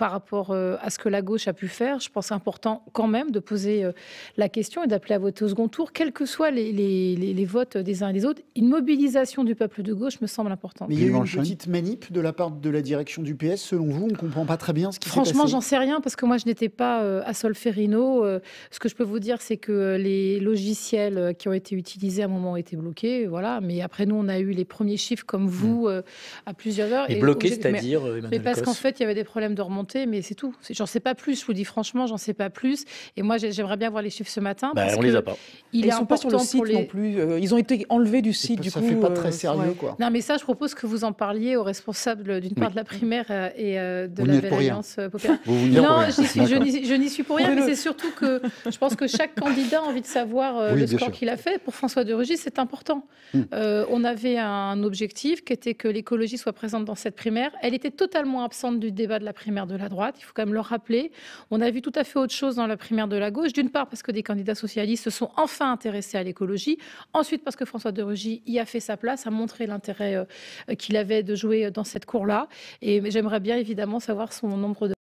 par rapport à ce que la gauche a pu faire, je pense important quand même de poser la question et d'appeler à voter au second tour, quels que soient les votes des uns et des autres. Une mobilisation du peuple de gauche me semble importante. Mais il y a eu une petite manip de la part de la direction du PS, selon vous? On ne comprend pas très bien ce qui s'est passé. Franchement, j'en sais rien parce que moi, je n'étais pas à Solferino. Ce que je peux vous dire, c'est que les logiciels qui ont été utilisés à un moment ont été bloqués. Voilà. Mais après, nous, on a eu les premiers chiffres comme vous à plusieurs heures. Et bloqués, c'est-à-dire, mais parce qu'en fait, il y avait des problèmes de remontée, mais c'est tout. J'en sais pas plus. Je vous dis franchement, j'en sais pas plus. Et moi, j'aimerais bien voir les chiffres ce matin. Bah, on les a pas. Ils ne sont pas sur le site non plus. Ils ont été enlevés du site. Ça fait pas très sérieux, quoi. Non, mais ça, je propose que vous en parliez aux responsables d'une part de la primaire et de Vous la n'y êtes Belle pour rien. Alliance populaire. Non, je n'y suis pour rien, mais c'est surtout que je pense que chaque candidat a envie de savoir le score qu'il a fait. Pour François de Rugy, c'est important. On avait un objectif qui était que l'écologie soit présente dans cette primaire. Elle était totalement absente du débat de la primaire de la droite. Il faut quand même le rappeler. On a vu tout à fait autre chose dans la primaire de la gauche. D'une part, parce que des candidats socialistes se sont enfin intéressés à l'écologie. Ensuite, parce que François de Rugy y a fait sa place, a montré l'intérêt qu'il avait de jouer dans cette cour-là. Et j'aimerais bien évidemment savoir son nombre de